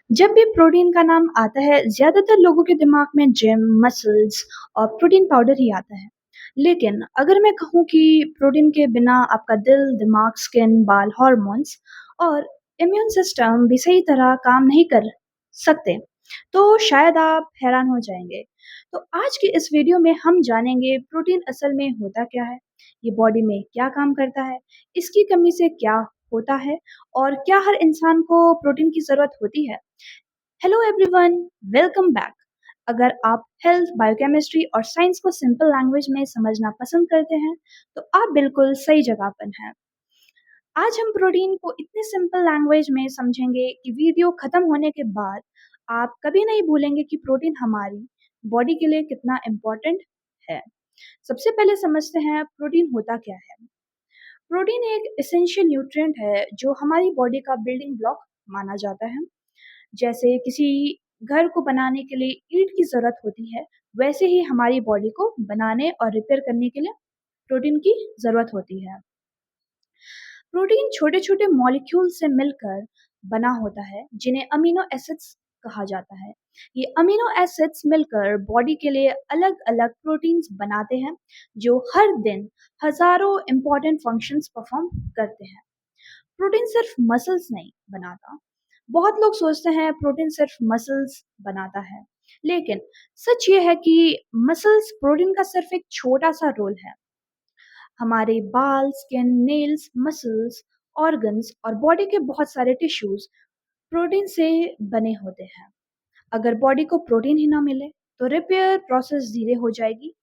जब भी प्रोटीन का नाम आता है, ज़्यादातर लोगों के दिमाग में जिम, मसल्स और प्रोटीन पाउडर ही आता है। लेकिन अगर मैं कहूँ कि प्रोटीन के बिना आपका दिल, दिमाग, स्किन, बाल, हॉर्मोन्स और इम्यून सिस्टम भी सही तरह काम नहीं कर सकते, तो शायद आप हैरान हो जाएंगे। तो आज की इस वीडियो में हम जानेंगे प्रोटीन असल में होता क्या है, ये बॉडी में क्या काम करता है, इसकी कमी से क्या होता है और क्या हर इंसान को प्रोटीन की ज़रूरत होती है। Hello everyone, welcome back. अगर आप हेल्थ, बायोकेमिस्ट्री और साइंस को सिंपल लैंग्वेज में समझना पसंद करते हैं, तो आप बिल्कुल सही जगह पर हैं। आज हम प्रोटीन को इतने सिंपल लैंग्वेज में समझेंगे कि वीडियो खत्म होने के बाद आप कभी नहीं भूलेंगे कि प्रोटीन हमारी बॉडी के लिए कितना इम्पोर्टेंट है। सबसे पहले समझते हैं प्रोटीन होता क्या है। प्रोटीन एक एसेंशियल न्यूट्रिएंट है जो हमारी बॉडी का बिल्डिंग ब्लॉक माना जाता है। जैसे किसी घर को बनाने के लिए ईंट की ज़रूरत होती है, वैसे ही हमारी बॉडी को बनाने और रिपेयर करने के लिए प्रोटीन की ज़रूरत होती है। प्रोटीन छोटे-छोटे मॉलिक्यूल से मिलकर बना होता है, जिन्हें अमीनो एसिड्स कहा जाता है। ये अमीनो एसिड्स मिलकर बॉडी के लिए अलग-अलग प्रोटीन्स बनाते हैं, जो हर दिन हज़ारों इम्पोर्टेंट फंक्शंस परफॉर्म करते हैं। प्रोटीन सिर्फ मसल्स नहीं बनाता। बहुत लोग सोचते हैं प्रोटीन सिर्फ मसल्स बनाता है, लेकिन सच ये है कि मसल्स प्रोटीन का सिर्फ एक छोटा सा रोल है। हमारे बाल, स्किन, नेल्स, मसल्स, ऑर्गन्स और बॉडी के बहुत सारे टिश्यूज प्रोटीन से बने होते हैं। अगर बॉडी को प्रोटीन ही ना मिले, तो रिपेयर प्रोसेस धीरे हो जाएगी।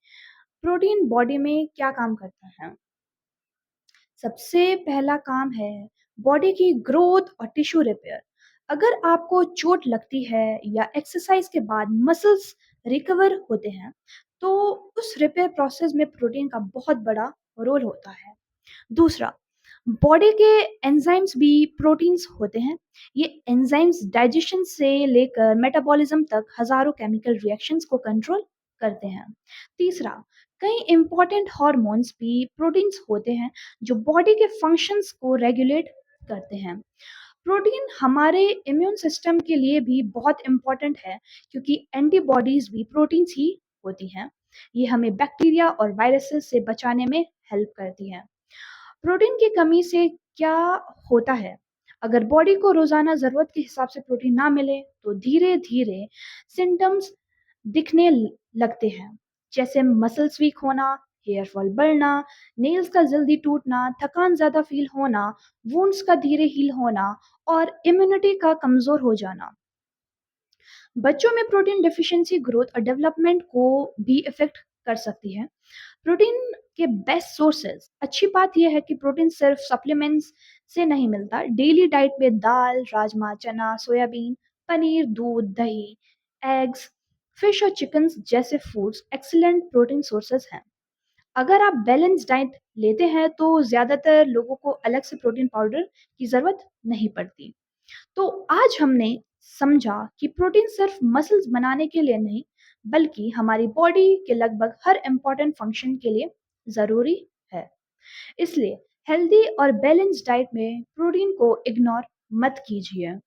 प्रोटीन बॉडी में क्या काम करता है? सबसे पहला काम है बॉडी की ग्रोथ और टिश्यू रिपेयर। अगर आपको चोट लगती है या एक्सरसाइज के बाद मसल्स रिकवर होते हैं, तो उस रिपेयर प्रोसेस में प्रोटीन का बहुत बड़ा रोल होता है। दूसरा, बॉडी के एंजाइम्स भी प्रोटीन्स होते हैं। ये एंजाइम्स डाइजेशन से लेकर मेटाबॉलिज्म तक हजारों केमिकल रिएक्शंस को कंट्रोल करते हैं। तीसरा, कई इंपॉर्टेंट हार्मोन्स भी प्रोटीन्स होते हैं जो बॉडी के फंक्शंस को रेगुलेट करते हैं। प्रोटीन हमारे इम्यून सिस्टम के लिए भी बहुत इम्पोर्टेंट है, क्योंकि एंटीबॉडीज भी प्रोटीन्स ही होती हैं। ये हमें बैक्टीरिया और वायरसेस से बचाने में हेल्प करती हैं। प्रोटीन की कमी से क्या होता है? अगर बॉडी को रोजाना जरूरत के हिसाब से प्रोटीन ना मिले, तो धीरे धीरे सिम्टम्स दिखने लगते हैं, जैसे मसल्स वीक होना, हेयर फॉल बढ़ना, नेल्स का जल्दी टूटना, थकान ज्यादा फील होना, वुंड्स का धीरे हील होना और इम्यूनिटी का कमजोर हो जाना। बच्चों में प्रोटीन डेफिशिएंसी ग्रोथ और डेवलपमेंट को भी इफेक्ट कर सकती है। प्रोटीन के बेस्ट सोर्सेज, अच्छी बात यह है कि प्रोटीन सिर्फ सप्लीमेंट्स से नहीं मिलता। डेली डाइट में दाल, राजमा, चना, सोयाबीन, पनीर, दूध, दही, एग्स, फिश और चिकन जैसे फूड्स एक्सीलेंट प्रोटीन सोर्सेज हैं। अगर आप बैलेंस डाइट लेते हैं, तो ज़्यादातर लोगों को अलग से प्रोटीन पाउडर की ज़रूरत नहीं पड़ती। तो आज हमने समझा कि प्रोटीन सिर्फ मसल्स बनाने के लिए नहीं, बल्कि हमारी बॉडी के लगभग हर इंपॉर्टेंट फंक्शन के लिए ज़रूरी है। इसलिए हेल्दी और बैलेंस्ड डाइट में प्रोटीन को इग्नोर मत कीजिए।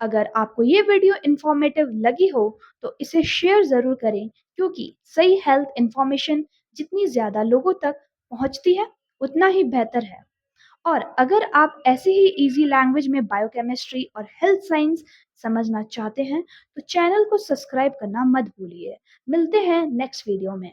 अगर आपको ये वीडियो इन्फॉर्मेटिव लगी हो, तो इसे शेयर ज़रूर करें, क्योंकि सही हेल्थ इन्फॉर्मेशन जितनी ज़्यादा लोगों तक पहुंचती है, उतना ही बेहतर है। और अगर आप ऐसे ही इजी लैंग्वेज में बायोकेमिस्ट्री और हेल्थ साइंस समझना चाहते हैं, तो चैनल को सब्सक्राइब करना मत भूलिए। मिलते हैं नेक्स्ट वीडियो में।